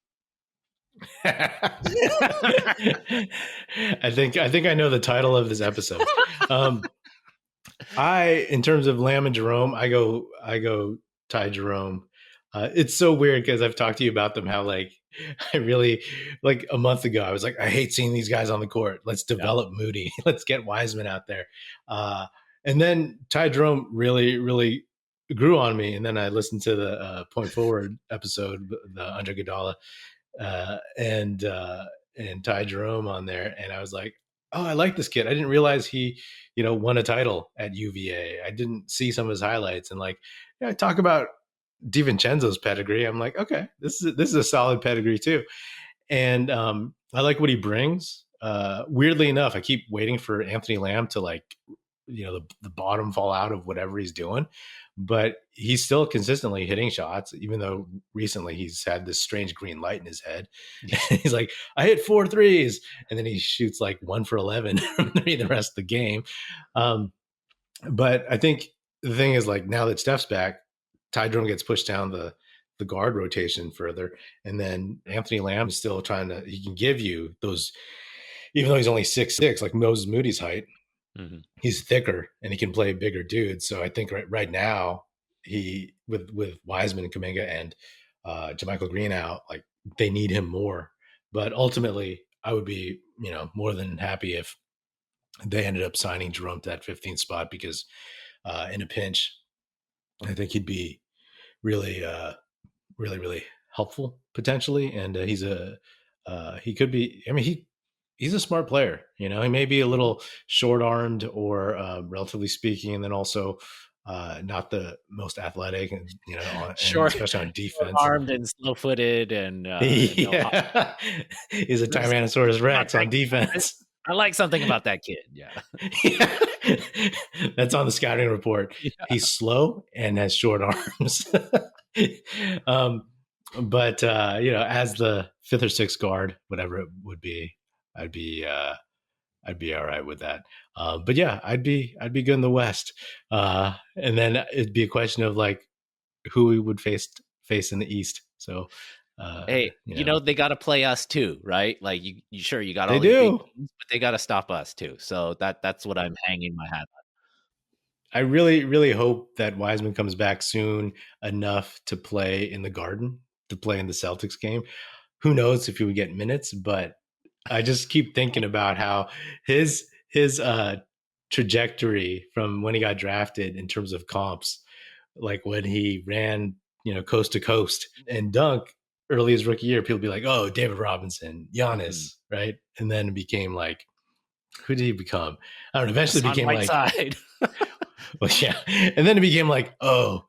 I think I know the title of this episode. Um, in terms of Lamb and Jerome, I go Ty Jerome. It's so weird because I've talked to you about them. How like I really like a month ago I was like I hate seeing these guys on the court. Let's Yeah. develop Moody. Let's get Wiseman out there. And then Ty Jerome really grew on me. And then I listened to the Point Forward episode, the Andre Iguodala and Ty Jerome on there, and I was like, oh, I like this kid. I didn't realize he, won a title at UVA. I didn't see some of his highlights, and like, talk about DiVincenzo's pedigree. I'm like, okay, this is a solid pedigree too, and I like what he brings. Weirdly enough, I keep waiting for Anthony Lamb to like, the bottom fall out of whatever he's doing, but he's still consistently hitting shots, even though recently he's had this strange green light in his head. He's like, I hit 4 threes, and then he shoots like 1 for 11 the rest of the game. Um, but I think the thing is like now that Steph's back, Ty Jerome gets pushed down the guard rotation further, and then Anthony Lamb is still trying to. He can give you those, even though he's only 6'6", like Moses Moody's height. Mm-hmm. He's thicker and he can play bigger dudes. So I think right now he with Wiseman and Kuminga and JaMychal Green out, like they need him more. But ultimately, I would be more than happy if they ended up signing Jerome to that 15th spot because in a pinch, I think he'd be really really helpful potentially. And he could be. I mean he's a smart player. He may be a little short armed or relatively speaking, and then also not the most athletic, and and Short, especially on defense. armed and slow footed, and Yeah, he's a Tyrannosaurus about Rex that on kid. defense. I like something about that kid. Yeah. Yeah. That's on the scouting report. Yeah. He's slow and has short arms. um, but as the fifth or sixth guard, whatever it would be, I'd be I'd be all right with that. But yeah, I'd be good in the West. And then it'd be a question of like who we would face facing the East. So, Hey, you know, they got to play us too, right? Like you sure you got they all these big do. teams, but they got to stop us too. So that's what I'm hanging my hat on. I really, really hope that Wiseman comes back soon enough to play in the Garden, to play in the Celtics game. Who knows if he would get minutes, but I just keep thinking about how his trajectory from when he got drafted in terms of comps, like when he ran, coast to coast and dunk early his rookie year, people be like, "Oh, David Robinson, Mm. Giannis," right? And then it became like, who did he become? I don't know. Eventually, it Hassan became like, Whiteside. well, yeah, and then it became like, oh,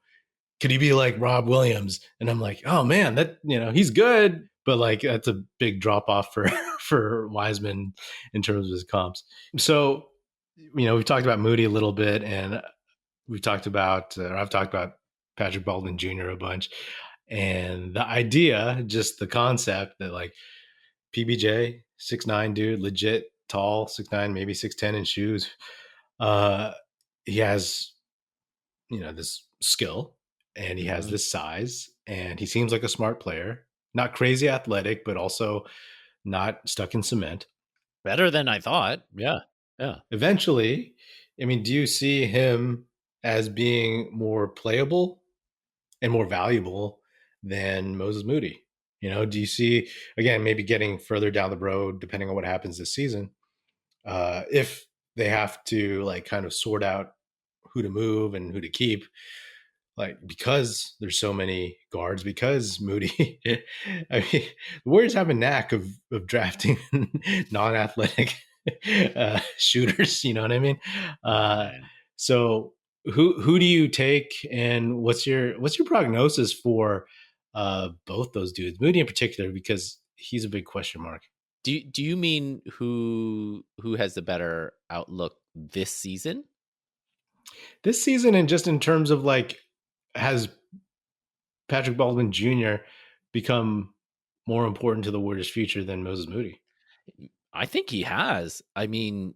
could he be like Rob Williams? And I'm like, oh man, that he's good, but like that's a big drop off for for Wiseman in terms of his comps. So, we've talked about Moody a little bit, and we've talked about, or I've talked about Patrick Baldwin Jr. a bunch, and the idea, just the concept that like PBJ, 6'9" dude, legit tall, 6'9", maybe 6'10" in shoes. Uh, he has this skill, and he has Mhm. this size, and he seems like a smart player, not crazy athletic, but also not stuck in cement. Better than I thought. Yeah. Yeah. Eventually, I mean, do you see him as being more playable and more valuable than Moses Moody? Do you see, again, maybe getting further down the road, depending on what happens this season, if they have to like kind of sort out who to move and who to keep, like because there's so many guards, because Moody, I mean, the Warriors have a knack of drafting non-athletic shooters. You know what I mean? Yeah, Uh, man. so who do you take, and what's your prognosis for both those dudes, Moody in particular, because he's a big question mark Do you mean who has the better outlook this season? this season, and just in terms of like, has Patrick Baldwin Jr. become more important to the Warriors' future than Moses Moody? I think he has. I mean,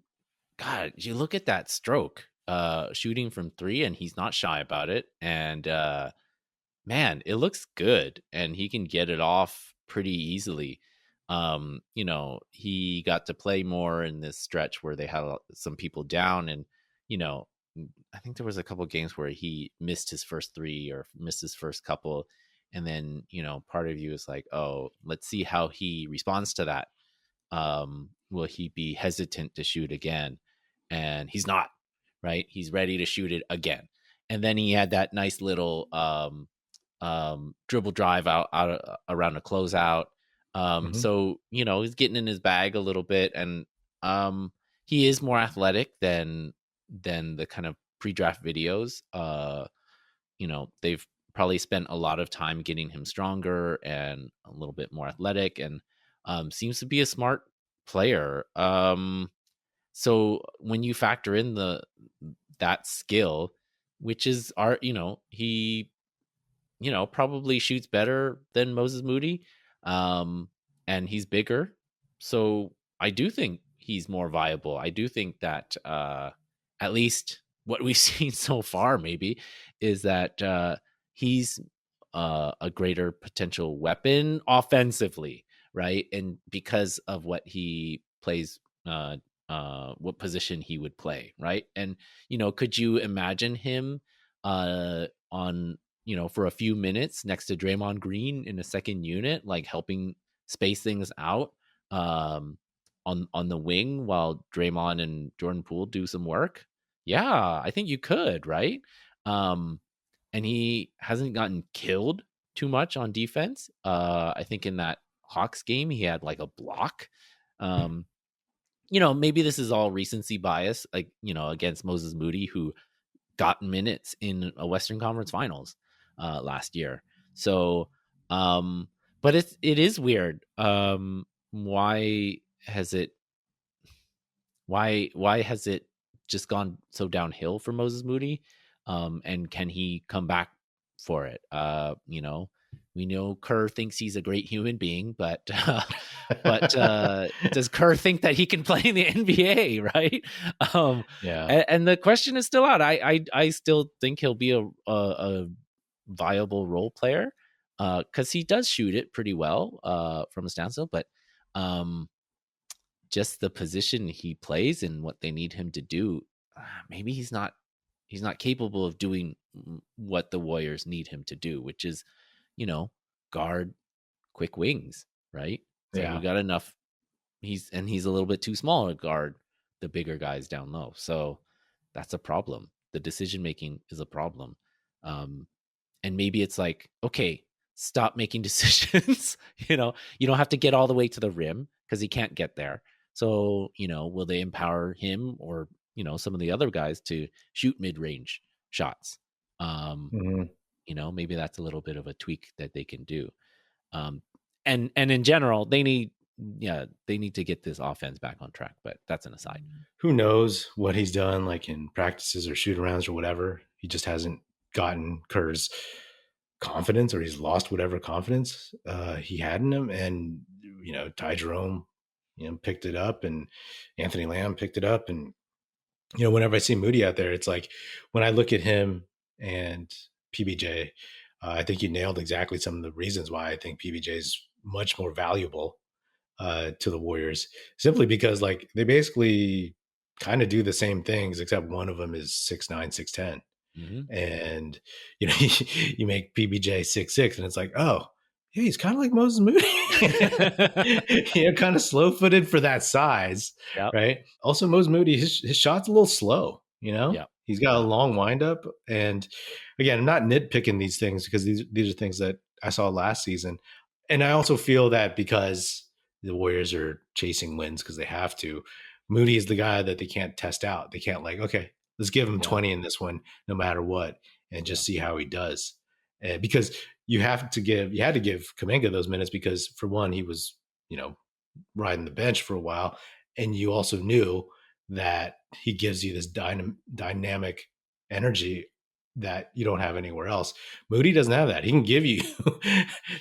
God, you look at that stroke, shooting from 3, and he's not shy about it. And man, it looks good, and he can get it off pretty easily. He got to play more in this stretch where they had some people down, and you know, I think there was a couple games where he missed his first 3 or missed his first couple, and then part of you is like, oh, let's see how he responds to that. Will he be hesitant to shoot again? And he's not, right? He's ready to shoot it again. And then he had that nice little dribble drive out around a closeout. Mm-hmm. So he's getting in his bag a little bit, and he is more athletic than the kind of pre-draft videos. They've probably spent a lot of time getting him stronger and a little bit more athletic, and seems to be a smart player. So when you factor in that skill, which is he probably shoots better than Moses Moody, and he's bigger. So I do think he's more viable. I do think that at least what we've seen so far, maybe, is that he's a greater potential weapon offensively, right? And because of what he plays, what position he would play, right? And could you imagine him on for a few minutes next to Draymond Green in a second unit, like helping space things out on the wing while Draymond and Jordan Poole do some work? Yeah, I think you could, right? And he hasn't gotten killed too much on defense. I think in that Hawks game he had like a block. Um, maybe this is all recency bias, like against Moses Moody, who got minutes in a Western Conference Finals last year. So, but it is weird. Why has it just gone so downhill for Moses Moody? And can he come back for it? We know Kerr thinks he's a great human being, but does Kerr think that he can play in the NBA? Right? Yeah. And the question is still out. I still think he'll be a viable role player. because he does shoot it pretty well from a standstill, but just the position he plays and what they need him to do, maybe he's not capable of doing what the Warriors need him to do, which is, guard quick wings, right? It's like we got enough. He's a little bit too small to guard the bigger guys down low. So that's a problem. The decision making is a problem. And maybe it's like, okay, stop making decisions. You don't have to get all the way to the rim because he can't get there. So, will they empower him or, some of the other guys to shoot mid-range shots? Maybe that's a little bit of a tweak that they can do. And in general, they need to get this offense back on track, but that's an aside. Who knows what he's done, like in practices or shoot arounds or whatever. He just hasn't gotten Kerr's confidence, or he's lost whatever confidence he had in him. And, Ty Jerome, picked it up, and Anthony Lamb picked it up. And, whenever I see Moody out there, it's like when I look at him and PBJ, I think you nailed exactly some of the reasons why I think PBJ is much more valuable to the Warriors, simply because like they basically kind of do the same things, except one of them is 6'9", 6'10". Mm-hmm. And, you make PBJ 6'6", and it's like, oh, yeah, he's kind of like Moses Moody, kind of slow-footed for that size, right? Also, Moses Moody, his shot's a little slow, He's got a long windup. And again, I'm not nitpicking these things because these are things that I saw last season. And I also feel that because the Warriors are chasing wins because they have to, Moody is the guy that they can't test out. They can't okay, let's give him 20 in this one, no matter what, and just see how he does. Because you had to give Kuminga those minutes because, for one, he was, riding the bench for a while. And you also knew that he gives you this dynamic energy that you don't have anywhere else. Moody doesn't have that. He can give you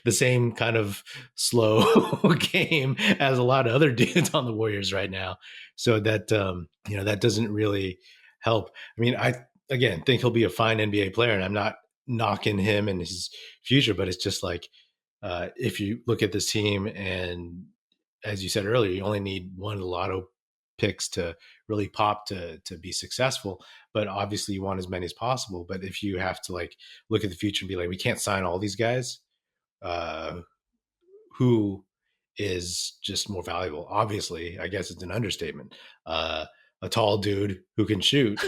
the same kind of slow game as a lot of other dudes on the Warriors right now. So that, that doesn't really help. I mean, I, again, think he'll be a fine NBA player, and I'm not knocking him and his future, but it's just like, if you look at this team, and as you said earlier, you only need one lotto picks to really pop to be successful, but obviously you want as many as possible. But if you have to look at the future and be like, we can't sign all these guys, who is just more valuable? Obviously, I guess it's an understatement. A tall dude who can shoot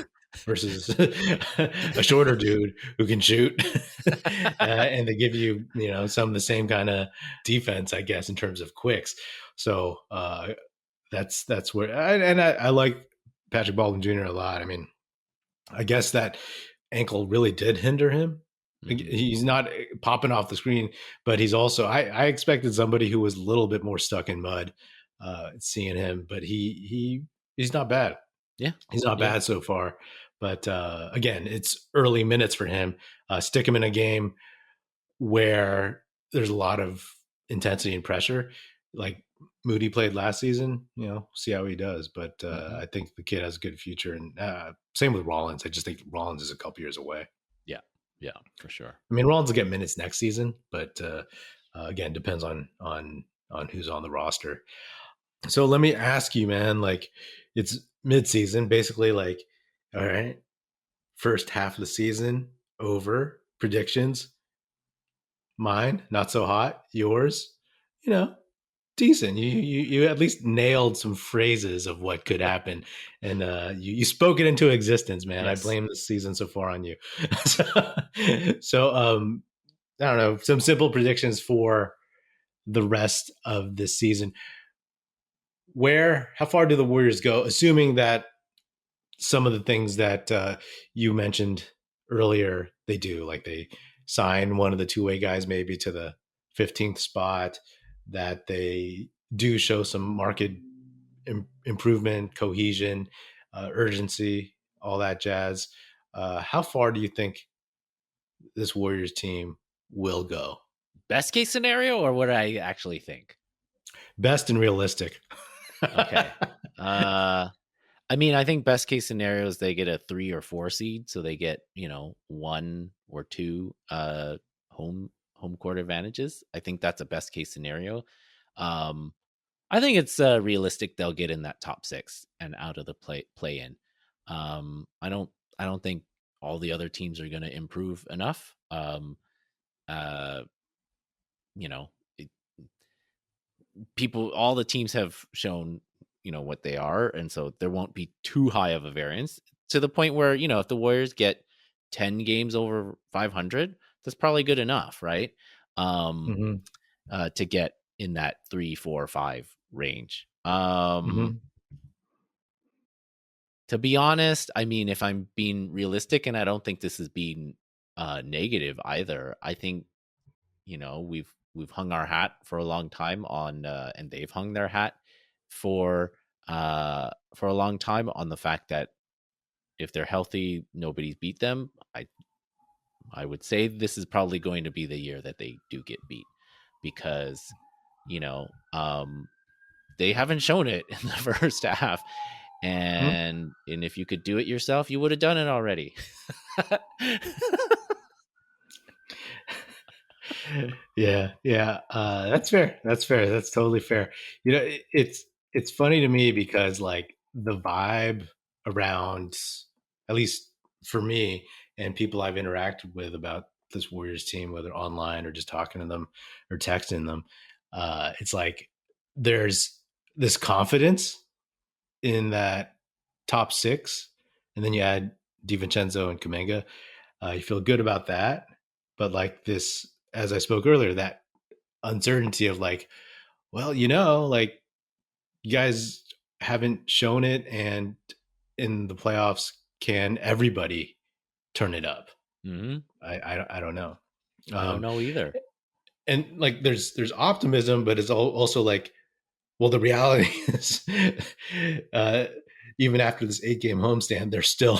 versus a shorter dude who can shoot, and they give you, some of the same kind of defense, I guess, in terms of quicks. So that's where, I like Patrick Baldwin Jr. a lot. I mean, I guess that ankle really did hinder him. Mm-hmm. He's not popping off the screen, but he's also, I expected somebody who was a little bit more stuck in mud, seeing him, but he's not bad. Yeah. He's not bad so far. But again, it's early minutes for him. Stick him in a game where there's a lot of intensity and pressure, like Moody played last season. See how he does. But I think the kid has a good future. And same with Rollins. I just think Rollins is a couple years away. Yeah, for sure. I mean, Rollins will get minutes next season, but again, depends on who's on the roster. So let me ask you, man, it's midseason, basically, all right, first half of the season over. Predictions. Mine, not so hot. Yours, decent. You at least nailed some phrases of what could happen, and you spoke it into existence, man. Yes. I blame this season so far on you. so I don't know, some simple predictions for the rest of this season. How far do the Warriors go, assuming that some of the things that you mentioned earlier they do, like they sign one of the two-way guys maybe to the 15th spot, that they do show some market improvement, cohesion, urgency, all that jazz. How far do you think this Warriors team will go? Best case scenario, or what I actually think? Best and realistic. Okay. I mean, I think best case scenario is they get a 3 or 4 seed, so they get 1 or 2 home home court advantages. I think that's a best case scenario. Um, I think it's realistic they'll get in that top 6 and out of the play in. I don't think all the other teams are going to improve enough. Uh, you know, all the teams have shown, what they are, and so there won't be too high of a variance to the point where, if the Warriors get 10 games over 500, that's probably good enough, right? Mm-hmm. To get in that 3, 4, 5 range. Mm-hmm. To be honest, I mean, if I'm being realistic, and I don't think this is being negative either, I think, we've hung our hat for a long time on, and they've hung their hat for a long time on the fact that if they're healthy, nobody's beat them. I would say this is probably going to be the year that they do get beat, because they haven't shown it in the first half, and if you could do it yourself, you would have done it already. Yeah, that's fair. That's totally fair. It's funny to me because like the vibe around, at least for me and people I've interacted with about this Warriors team, whether online or just talking to them or texting them, it's like there's this confidence in that top 6, and then you add DiVincenzo and Kuminga. You feel good about that, but like this, as I spoke earlier, that uncertainty of like, well, like you guys haven't shown it, and in the playoffs, can everybody turn it up? Mm-hmm. I don't know. I don't know either. And like there's optimism, but it's also like, well, the reality is, even after this 8-game homestand, they're still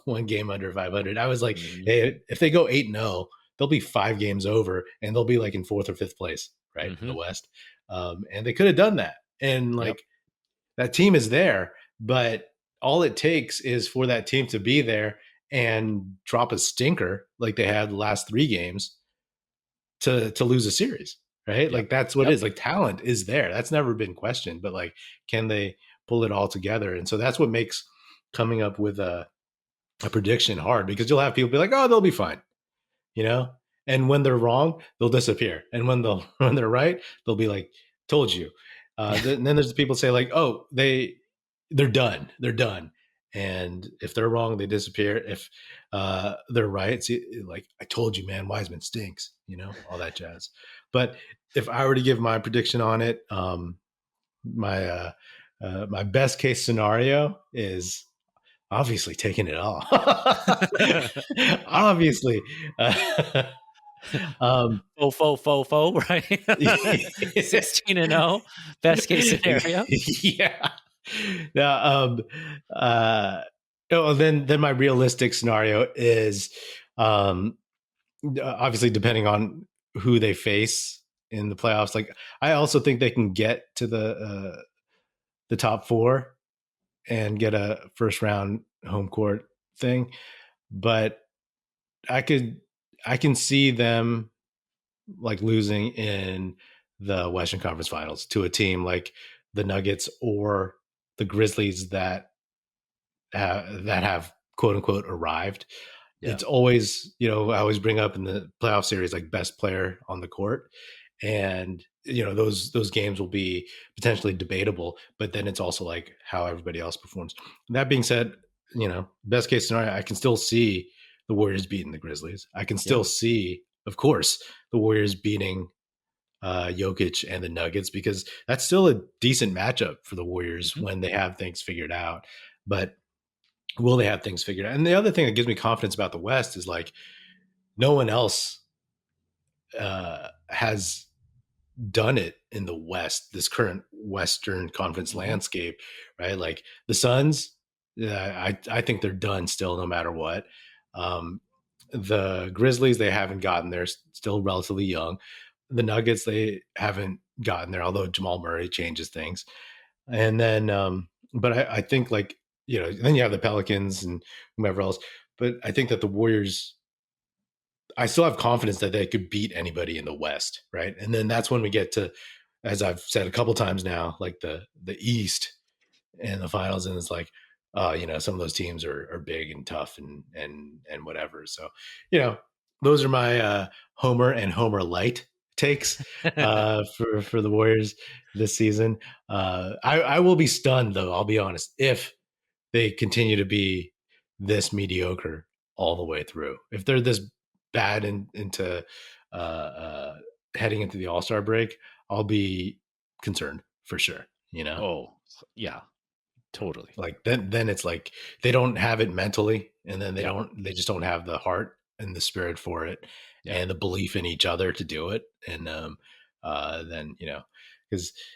1 game under 500. I was like, hey, if they go 8-0, they'll be 5 games over, and they'll be like in 4th or 5th place, right, in the West. And they could have done that. And like that team is there, but all it takes is for that team to be there and drop a stinker like they had the last 3 games to lose a series. Right. Like that's what it is. Like talent is there. That's never been questioned, but like, can they pull it all together? And so that's what makes coming up with a prediction hard, because you'll have people be like, oh, they'll be fine, and when they're wrong, they'll disappear. And when they're right, they'll be like, told you. And then there's the people say like, oh, they're done. They're done. And if they're wrong, they disappear. If they're right, it's like, I told you, man, Wiseman stinks, all that jazz. But if I were to give my prediction on it, my best case scenario is obviously taking it all. Obviously. Faux, right? 16-0, best case scenario. Yeah. Now, then my realistic scenario is, obviously depending on who they face in the playoffs. Like, I also think they can get to the top 4 and get a first round home court thing, but I can see them like losing in the Western Conference Finals to a team like the Nuggets or the Grizzlies that have quote unquote arrived. Yeah. It's always, I always bring up in the playoff series like best player on the court, and those games will be potentially debatable, but then it's also like how everybody else performs. That being said, best case scenario, I can still see the Warriors beating the Grizzlies. I can still see, of course, the Warriors beating Jokic and the Nuggets, because that's still a decent matchup for the Warriors when they have things figured out. But will they have things figured out? And the other thing that gives me confidence about the West is like no one else has done it in the West, this current Western Conference landscape, right? Like the Suns, I think they're done still, no matter what. The Grizzlies, they haven't gotten there, still relatively young. The Nuggets, they haven't gotten there, although Jamal Murray changes things. And then, but I think like, then you have the Pelicans and whomever else. But I think that the Warriors, I still have confidence that they could beat anybody in the West, right? And then that's when we get to, as I've said a couple times now, like the East and the finals, and it's like, some of those teams are big and tough and whatever. So, those are my Homer and Homer Light takes for the Warriors this season. I will be stunned, though, I'll be honest, if they continue to be this mediocre all the way through. If they're this bad into heading into the All-Star break, I'll be concerned for sure. Oh, yeah, totally. Like then it's like they don't have it mentally, and then they just don't have the heart and the spirit for it, and the belief in each other to do it. And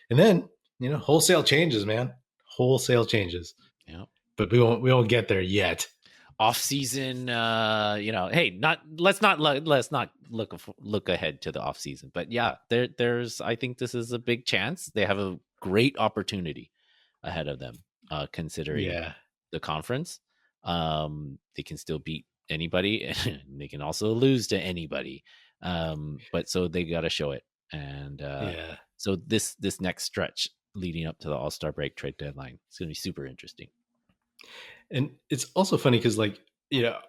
then wholesale changes, man. Wholesale changes. Yeah. But we won't get there yet. Off season, hey, let's not look ahead to the off season. But yeah, there's I think this is a big chance. They have a great opportunity ahead of them, considering the conference. They can still beat anybody, and they can also lose to anybody. But so they got to show it. And so this next stretch leading up to the All-Star break trade deadline, it's going to be super interesting. And it's also funny because,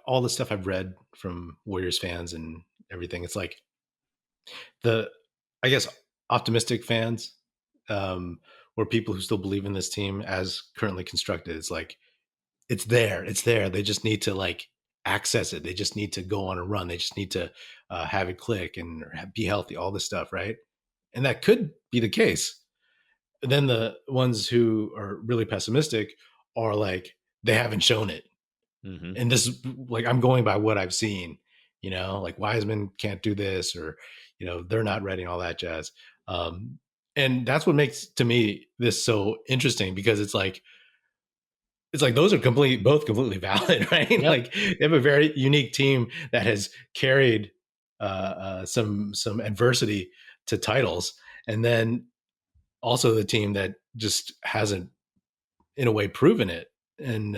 all the stuff I've read from Warriors fans and everything, it's like I guess, optimistic fans, or people who still believe in this team as currently constructed. It's like, it's there. They just need to access it. They just need to go on a run. They just need to have it click and be healthy, all this stuff. Right. And that could be the case. And then the ones who are really pessimistic are like, they haven't shown it. Mm-hmm. And this is I'm going by what I've seen, like Wiseman can't do this, or, they're not ready and all that jazz. And that's what makes, to me, this so interesting, because it's like those are both completely valid, right? Yep. Like, they have a very unique team that has carried some adversity to titles, and then also the team that just hasn't, in a way, proven it. And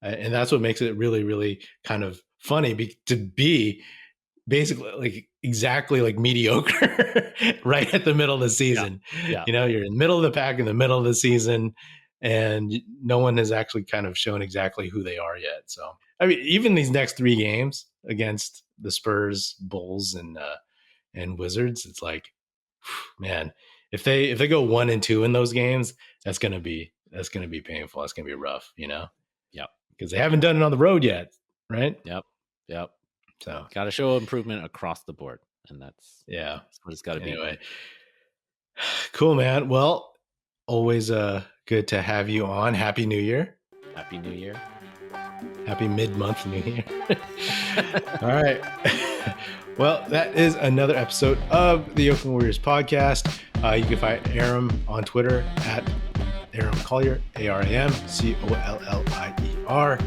that's what makes it really, really kind of funny to be basically exactly mediocre right at the middle of the season. Yeah. You're in the middle of the pack in the middle of the season, and no one has actually kind of shown exactly who they are yet. So, I mean, even these next 3 games against the Spurs, Bulls, and Wizards, it's like, man, if they go 1-2 in those games, that's gonna be painful. That's gonna be rough, Yeah, because they haven't done it on the road yet, right? Yep. So got to show improvement across the board, and that's what it's got to be. Anyway, cool, man. Well, always good to have you on. Happy New Year. Happy New Year. Happy mid-month New Year. All right. Well, that is another episode of the Oakland Warriors podcast. You can find Aram on Twitter at Aram Collier, ARAM COLLIER.